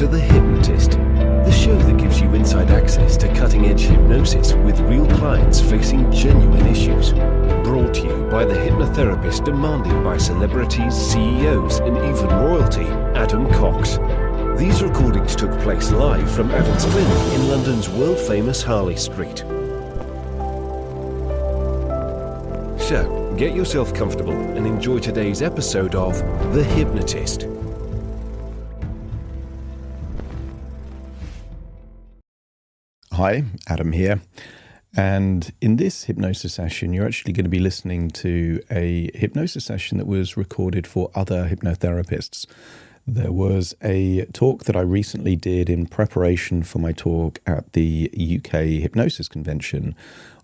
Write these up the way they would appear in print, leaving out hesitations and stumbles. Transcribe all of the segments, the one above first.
to The Hypnotist, the show that gives you inside access to cutting-edge hypnosis with real clients facing genuine issues. Brought to you by the hypnotherapist demanded by celebrities, CEOs, and even royalty, Adam Cox. These recordings took place live from Adam's clinic in London's world-famous Harley Street. So, get yourself comfortable and enjoy today's episode of The Hypnotist. Hi, Adam here. And in this hypnosis session, you're actually going to be listening to a hypnosis session that was recorded for other hypnotherapists. There was a talk that I recently did in preparation for my talk at the UK Hypnosis Convention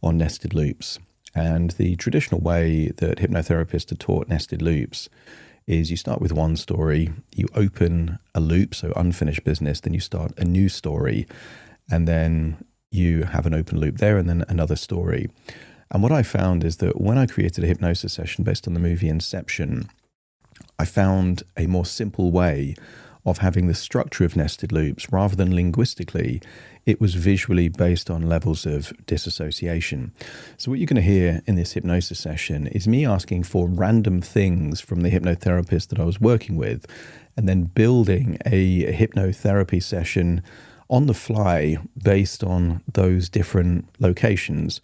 on nested loops. And the traditional way that hypnotherapists are taught nested loops is you start with one story, you open a loop, so unfinished business, then you start a new story, and then you have an open loop there and then another story. And what I found is that when I created a hypnosis session based on the movie Inception, I found a more simple way of having the structure of nested loops. Rather than linguistically, it was visually based on levels of dissociation. So what you're going to hear in this hypnosis session is me asking for random things from the hypnotherapist that I was working with, and then building a hypnotherapy session on the fly based on those different locations.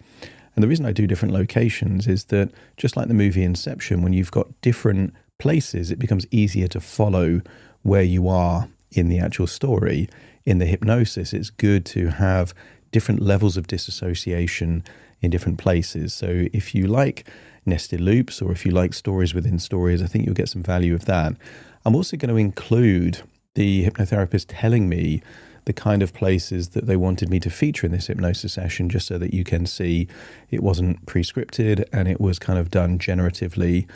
And the reason I do different locations is that, just like the movie Inception, when you've got different places, it becomes easier to follow where you are in the actual story. In the hypnosis, it's good to have different levels of dissociation in different places. So if you like nested loops, or if you like stories within stories, I think you'll get some value of that. I'm also going to include the hypnotherapist telling me the kind of places that they wanted me to feature in this hypnosis session, just so that you can see it wasn't pre-scripted and it was kind of done generatively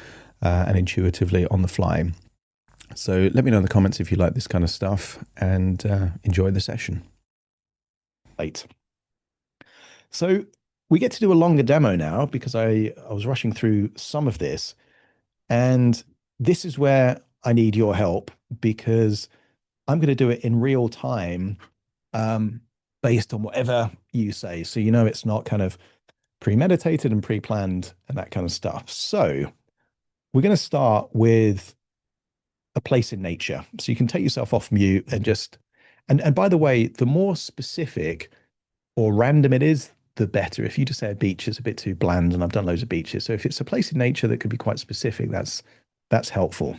and intuitively on the fly. So let me know in the comments if you like this kind of stuff, and enjoy the session. Right. So we get to do a longer demo now because I was rushing through some of this, and this is where I need your help, because I'm going to do it in real time based on whatever you say. So, you know, it's not kind of premeditated and pre-planned and that kind of stuff. So we're going to start with a place in nature. So you can take yourself off mute and just, and by the way, the more specific or random it is, the better. If you just say a beach, it's a bit too bland, and I've done loads of beaches. So if it's a place in nature that could be quite specific, that's helpful.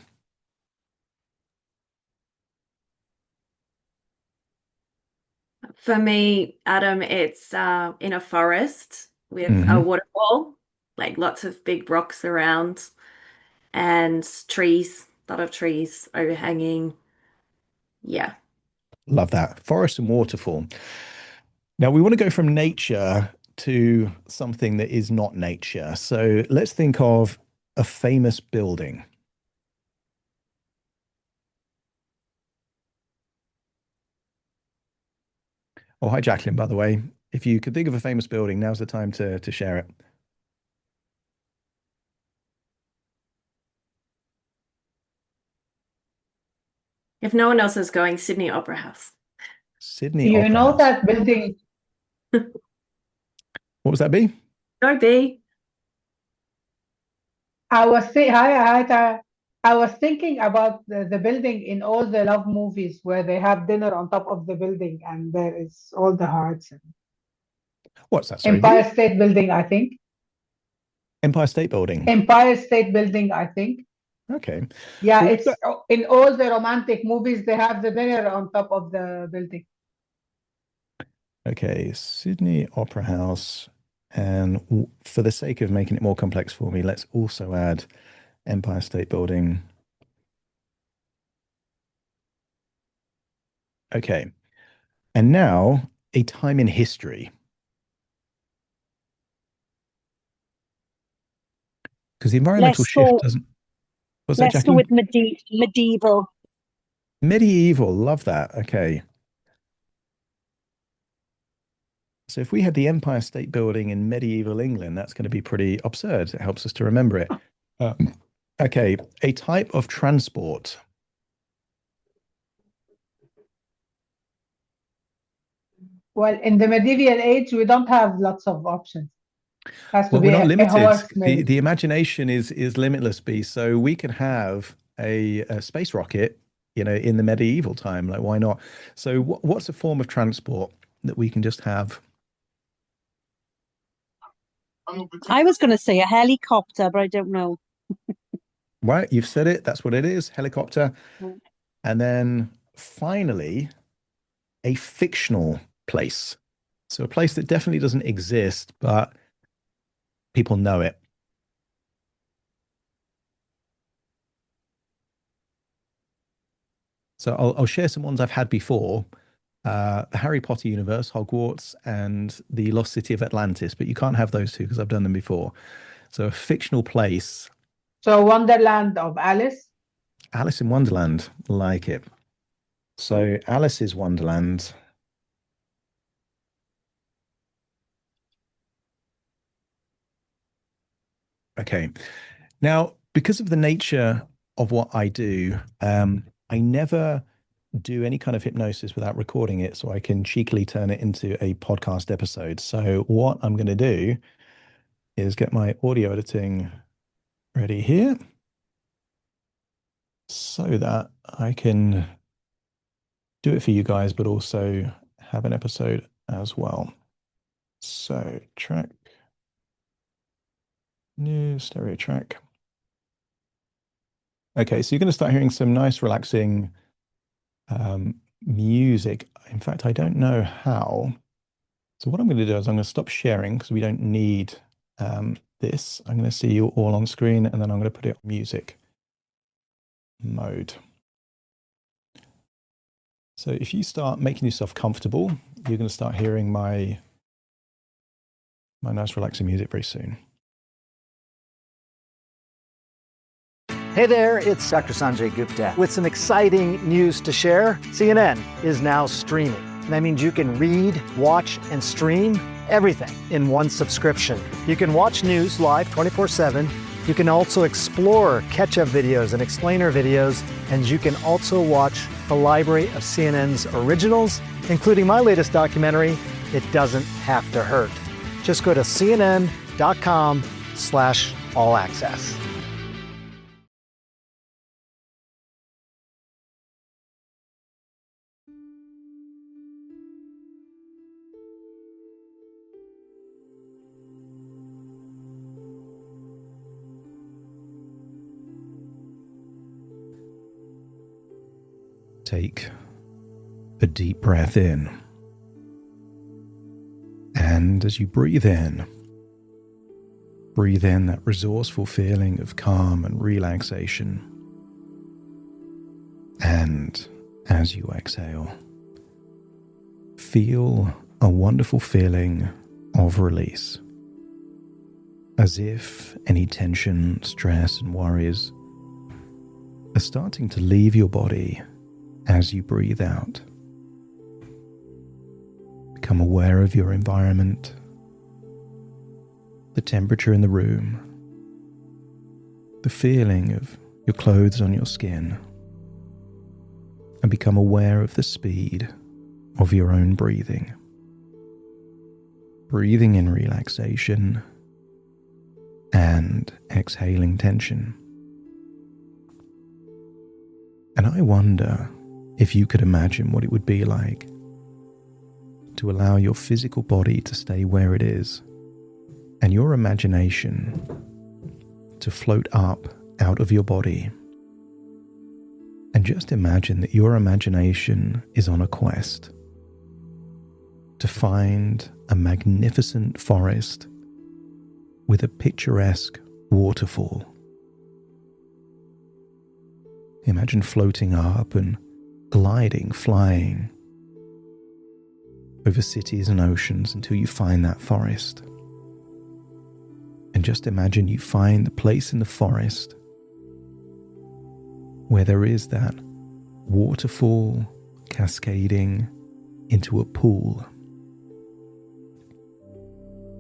For me, Adam, it's in a forest with a waterfall, like lots of big rocks around, and trees, a lot of trees overhanging. Yeah. Love that. Forest and waterfall. Now we want to go from nature to something that is not nature. So let's think of a famous building. Oh, hi, Jacqueline, by the way. If you could think of a famous building, now's the time to share it. If no one else is going, Sydney Opera House. Sydney Opera know House. that building? What was that, B? Go B. I was hi, I was thinking about the building in all the love movies where they have dinner on top of the building and there is all the hearts. What's that? Sorry, Empire B? State Building, I think. Empire State Building. Empire State Building, I think. Okay. Yeah, Well, it's in all the romantic movies, they have the dinner on top of the building. Okay, Sydney Opera House. And for the sake of making it more complex for me, let's also add Empire State Building. Okay. And now a time in history. Because the environmental shift doesn't... What's that, Let's go Jacqueline? with medieval. Medieval, love that. Okay. So if we had the Empire State Building in medieval England, that's going to be pretty absurd. It helps us to remember it. Okay, a type of transport. Well, in the medieval age, we don't have lots of options. Has to Well, be we're not a limited. horse, maybe. The imagination is limitless, B. So we could have a space rocket, in the medieval time. Like, why not? So what's a form of transport that we can just have? I was going to say a helicopter, but I don't know. Right, you've said it. That's what it is. Helicopter. And then finally, a fictional place. So a place that definitely doesn't exist, but people know it. So I'll share some ones I've had before. The Harry Potter universe, Hogwarts, and the Lost City of Atlantis, but you can't have those two because I've done them before. So a fictional place. So Wonderland of Alice. Alice in Wonderland, like it. So Alice's Wonderland. Okay. Now, because of the nature of what I do, I never do any kind of hypnosis without recording it so I can cheekily turn it into a podcast episode. So what I'm going to do is get my audio editing ready here so that I can do it for you guys, but also have an episode as well. So track, new stereo track. Okay, so you're going to start hearing some nice relaxing music. In fact, I don't know how. So what I'm going to do is I'm going to stop sharing because we don't need this. I'm going to see you all on screen, and then I'm going to put it on music mode. So if you start making yourself comfortable, you're going to start hearing my nice relaxing music very soon. Hey there, it's Dr. Sanjay Gupta with some exciting news to share. CNN is now streaming. That means you can read, watch, and stream everything in one subscription. You can watch news live 24/7. You can also explore catch-up videos and explainer videos, and you can also watch the library of CNN's originals, including my latest documentary, It Doesn't Have to Hurt. Just go to cnn.com/all-access. Take a deep breath in. And as you breathe in that resourceful feeling of calm and relaxation. And as you exhale, feel a wonderful feeling of release. As if any tension, stress, and worries are starting to leave your body as you breathe out. Become aware of your environment, the temperature in the room, the feeling of your clothes on your skin, and become aware of the speed of your own breathing. Breathing in relaxation and exhaling tension. And I wonder if you could imagine what it would be like to allow your physical body to stay where it is and your imagination to float up out of your body. And just imagine that your imagination is on a quest to find a magnificent forest with a picturesque waterfall. Imagine floating up and gliding, flying over cities and oceans until you find that forest. And just imagine you find the place in the forest where there is that waterfall cascading into a pool.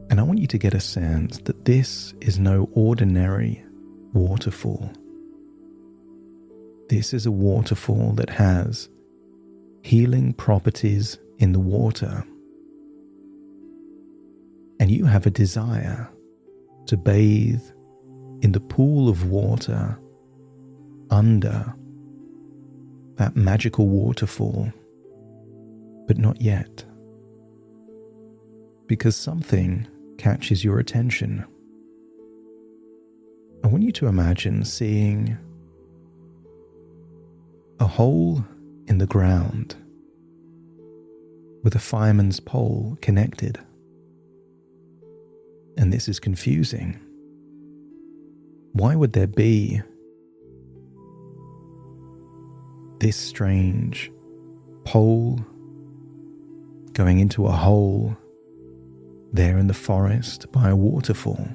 And I want you to get a sense that this is no ordinary waterfall. This is a waterfall that has healing properties in the water and you have a desire to bathe in the pool of water under that magical waterfall, but not yet, because something catches your attention. I want you to imagine seeing a hole in the ground with a fireman's pole connected. And this is confusing. Why would there be this strange pole going into a hole there in the forest by a waterfall?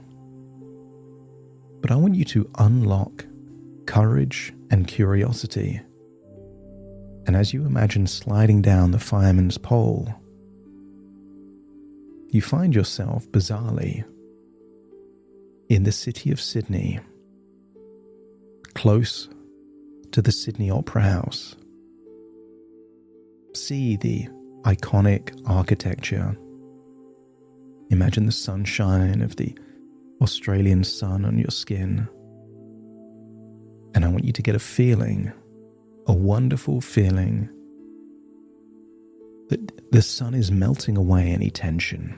But I want you to unlock courage and curiosity. And as you imagine sliding down the fireman's pole, you find yourself bizarrely in the city of Sydney, close to the Sydney Opera House. See the iconic architecture. Imagine the sunshine of the Australian sun on your skin. And I want you to get a feeling, a wonderful feeling, that the sun is melting away any tension,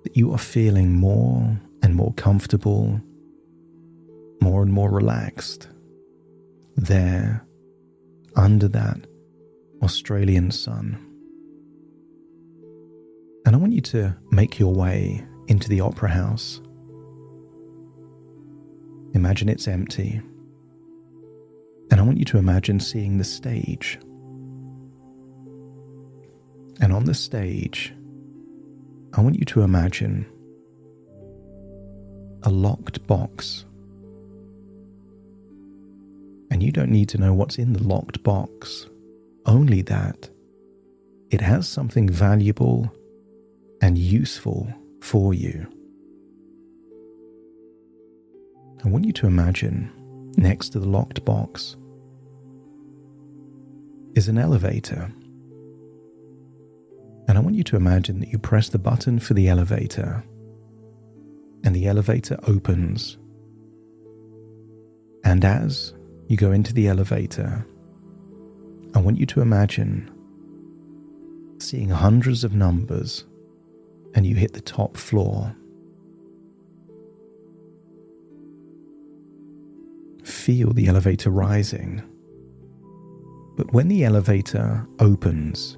that you are feeling more and more comfortable, more and more relaxed, there under that Australian sun. And I want you to make your way into the opera house. Imagine it's empty. And I want you to imagine seeing the stage. And on the stage, I want you to imagine a locked box. And you don't need to know what's in the locked box, only that it has something valuable and useful for you. I want you to imagine next to the locked box is an elevator. And I want you to imagine that you press the button for the elevator and the elevator opens. And as you go into the elevator, I want you to imagine seeing hundreds of numbers and you hit the top floor. Feel the elevator rising. But when the elevator opens,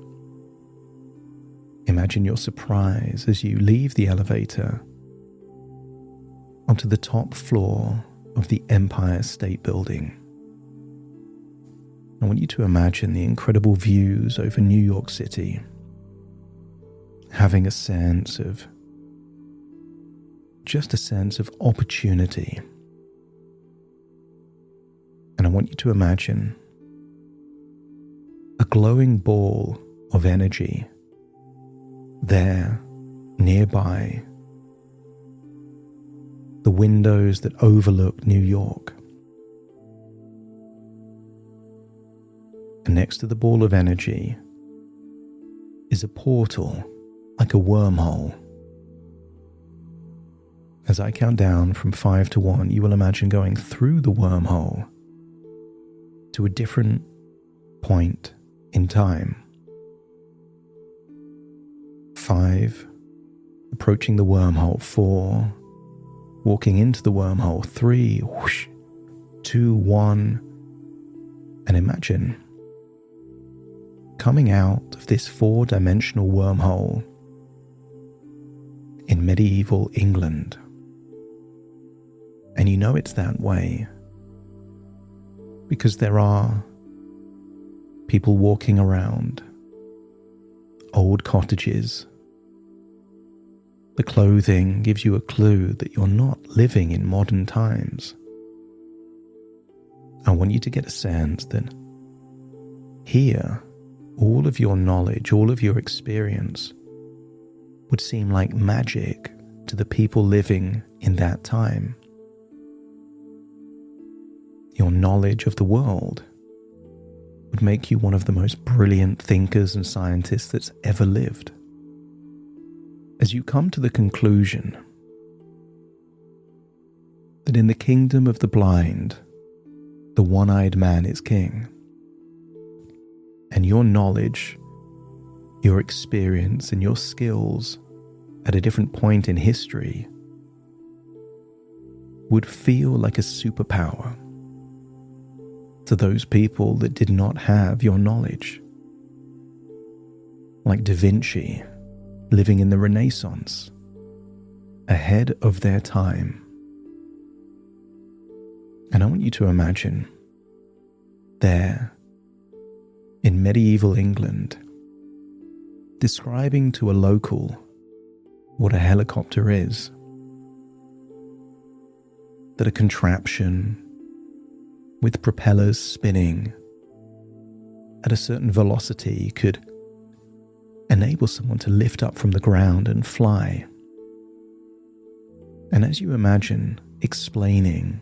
imagine your surprise as you leave the elevator onto the top floor of the Empire State Building. I want you to imagine the incredible views over New York City, having a sense of opportunity. And I want you to imagine a glowing ball of energy there nearby the windows that overlook New York. And next to the ball of energy is a portal, like a wormhole. As I count down from 5 to 1, you will imagine going through the wormhole to a different point in time. 5, approaching the wormhole. 4, walking into the wormhole. 3, whoosh, 2, 1, and imagine coming out of this 4-dimensional wormhole in medieval England. And you know it's that way because there are people walking around, old cottages. The clothing gives you a clue that you're not living in modern times. I want you to get a sense that here, all of your knowledge, all of your experience would seem like magic to the people living in that time. Your knowledge of the world would make you one of the most brilliant thinkers and scientists that's ever lived. as you come to the conclusion that in the kingdom of the blind, the one-eyed man is king, and your knowledge, your experience, and your skills at a different point in history would feel like a superpower to those people that did not have your knowledge, like Da Vinci living in the Renaissance, ahead of their time. And I want you to imagine there in medieval England, describing to a local what a helicopter is, that a contraption with propellers spinning at a certain velocity could enable someone to lift up from the ground and fly. And as you imagine explaining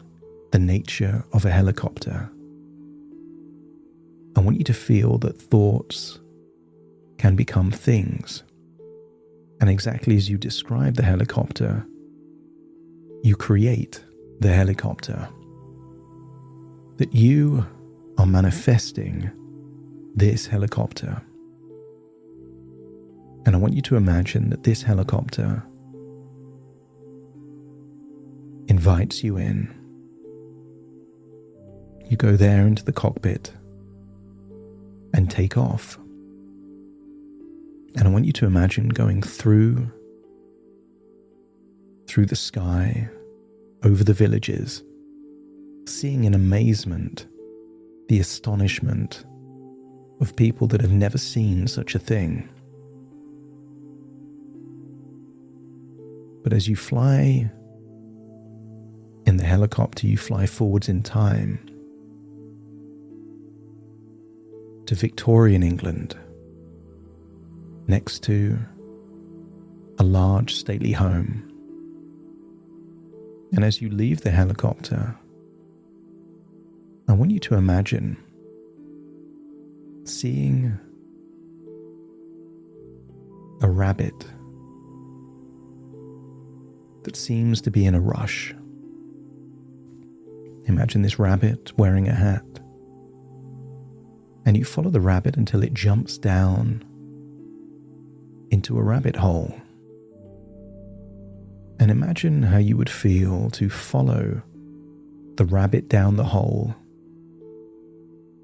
the nature of a helicopter, I want you to feel that thoughts can become things. And exactly as you describe the helicopter, you create the helicopter. That you are manifesting this helicopter. And I want you to imagine that this helicopter invites you in. You go there into the cockpit and take off. And I want you to imagine going through the sky, over the villages, seeing in amazement the astonishment of people that have never seen such a thing. But as you fly in the helicopter, you fly forwards in time to Victorian England, next to a large stately home. And as you leave the helicopter, I want you to imagine seeing a rabbit that seems to be in a rush. Imagine this rabbit wearing a hat, and you follow the rabbit until it jumps down into a rabbit hole. And imagine how you would feel to follow the rabbit down the hole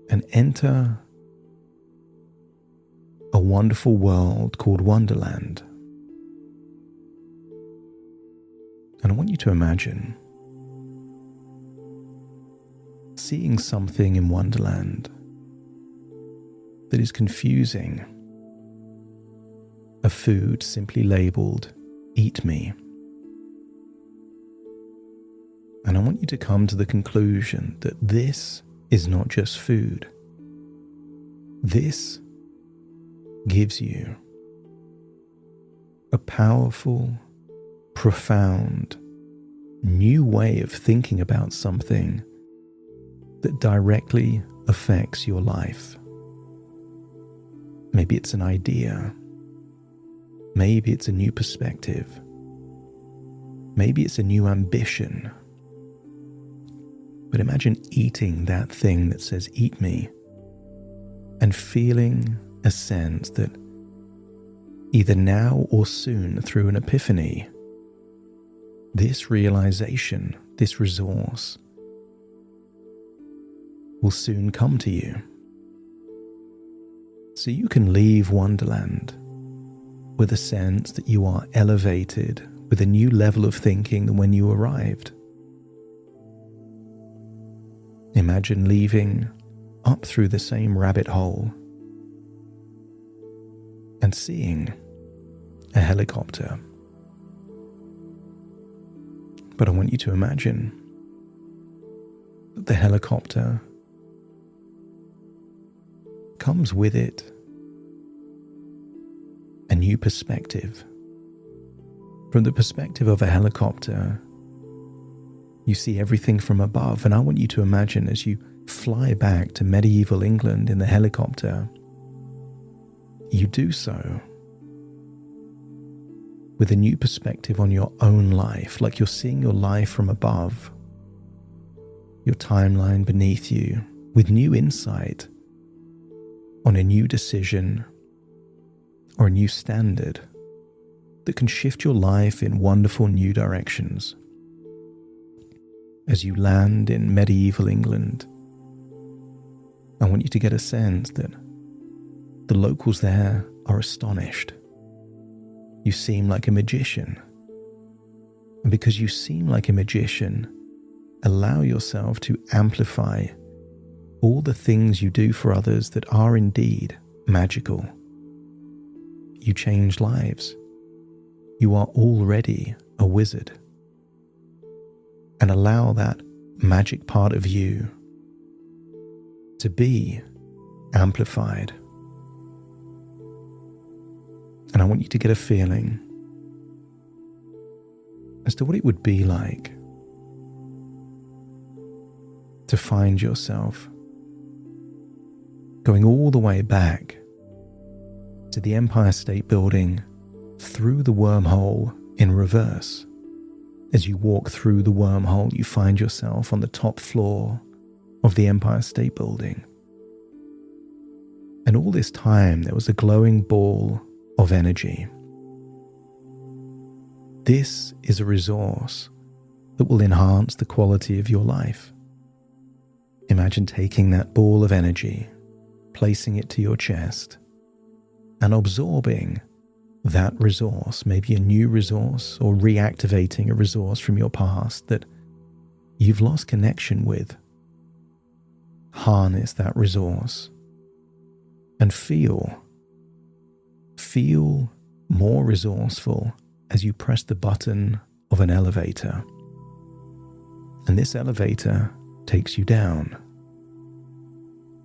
and enter a wonderful world called Wonderland. And I want you to imagine seeing something in Wonderland that is confusing. A food simply labeled, "Eat me." And I want you to come to the conclusion that this is not just food. This gives you a powerful, profound, new way of thinking about something that directly affects your life. Maybe it's an idea. Maybe it's a new perspective. Maybe it's a new ambition. But imagine eating that thing that says, "Eat me," and feeling a sense that either now or soon, through an epiphany, this realization, this resource, will soon come to you. So you can leave Wonderland with a sense that you are elevated with a new level of thinking than when you arrived. Imagine leaving up through the same rabbit hole and seeing a helicopter. But I want you to imagine that the helicopter comes with it a new perspective. From the perspective of a helicopter, you see everything from above, and I want you to imagine as you fly back to medieval England in the helicopter, you do so with a new perspective on your own life, like you're seeing your life from above, your timeline beneath you, with new insight on a new decision or a new standard that can shift your life in wonderful new directions. As you land in medieval England, I want you to get a sense that the locals there are astonished. You seem like a magician. And because you seem like a magician, allow yourself to amplify all the things you do for others that are indeed magical. You change lives. You are already a wizard. And allow that magic part of you to be amplified. And I want you to get a feeling as to what it would be like to find yourself going all the way back to the Empire State Building through the wormhole in reverse. As you walk through the wormhole, you find yourself on the top floor of the Empire State Building. And all this time, there was a glowing ball of energy. This is a resource that will enhance the quality of your life. Imagine taking that ball of energy, placing it to your chest, and absorbing that resource, maybe a new resource, or reactivating a resource from your past that you've lost connection with. Harness that resource and feel more resourceful as you press the button of an elevator. And this elevator takes you down,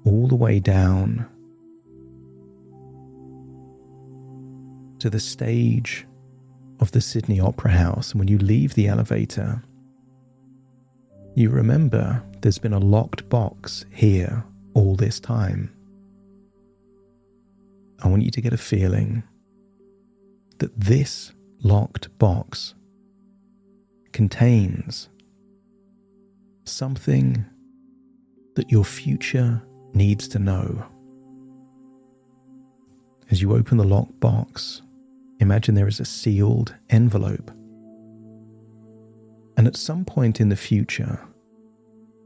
all the way down to the stage of the Sydney Opera House. And when you leave the elevator, you remember there's been a locked box here all this time. I want you to get a feeling that this locked box contains something that your future needs to know. As you open the locked box, imagine there is a sealed envelope. And at some point in the future,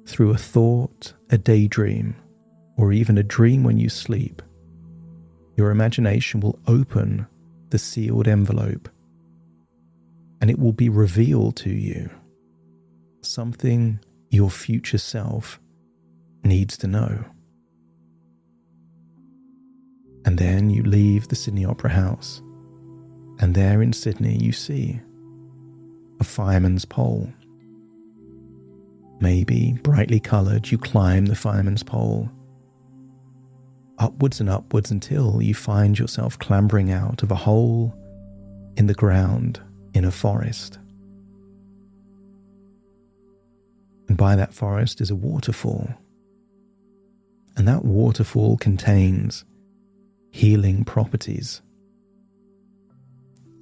through a thought, a daydream, or even a dream when you sleep, your imagination will open the sealed envelope, and it will be revealed to you something your future self needs to know. And then you leave the Sydney Opera House, and there in Sydney you see a fireman's pole. Maybe brightly coloured, you climb the fireman's pole, upwards and upwards until you find yourself clambering out of a hole in the ground in a forest. And by that forest is a waterfall. And that waterfall contains healing properties.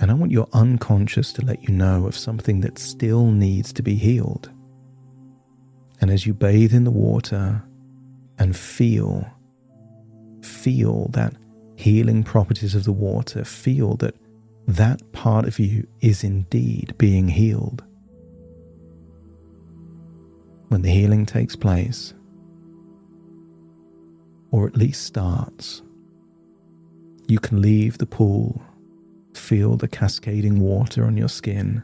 And I want your unconscious to let you know of something that still needs to be healed. And as you bathe in the water and feel that healing properties of the water, feel that that part of you is indeed being healed. When the healing takes place, or at least starts, you can leave the pool, feel the cascading water on your skin,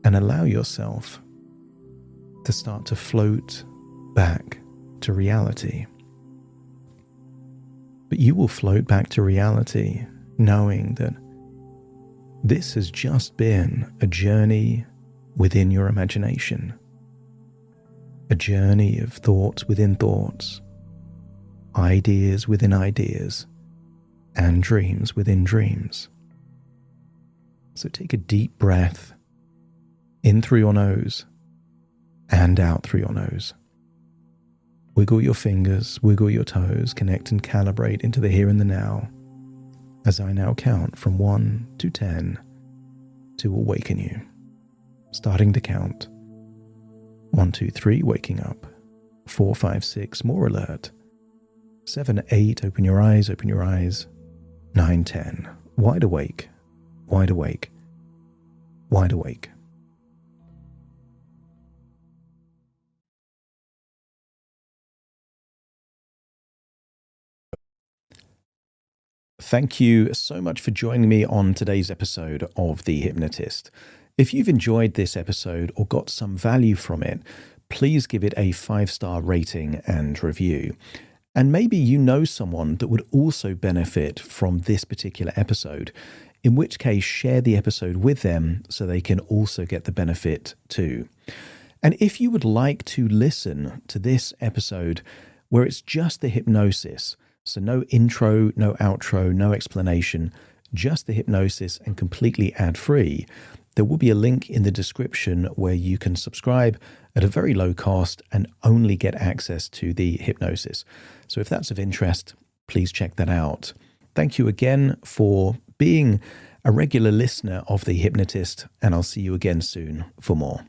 and allow yourself to start to float back to reality. But you will float back to reality knowing that this has just been a journey within your imagination, a journey of thoughts within thoughts, ideas within ideas, and dreams within dreams. So take a deep breath in through your nose and out through your nose. Wiggle your fingers, wiggle your toes, connect and calibrate into the here and the now as I now count from 1 to 10 to awaken you. Starting to count. 1, 2, 3, waking up. 4, 5, 6, more alert. 7, 8, open your eyes, open your eyes. 9, 10, wide awake, wide awake, wide awake. Thank you so much for joining me on today's episode of The Hypnotist. If you've enjoyed this episode or got some value from it, please give it a 5-star rating and review. And maybe you know someone that would also benefit from this particular episode, in which case share the episode with them so they can also get the benefit too. And if you would like to listen to this episode where it's just the hypnosis, so no intro, no outro, no explanation, just the hypnosis and completely ad-free, there will be a link in the description where you can subscribe at a very low cost and only get access to the hypnosis. So if that's of interest, please check that out. Thank you again for being a regular listener of The Hypnotist, and I'll see you again soon for more.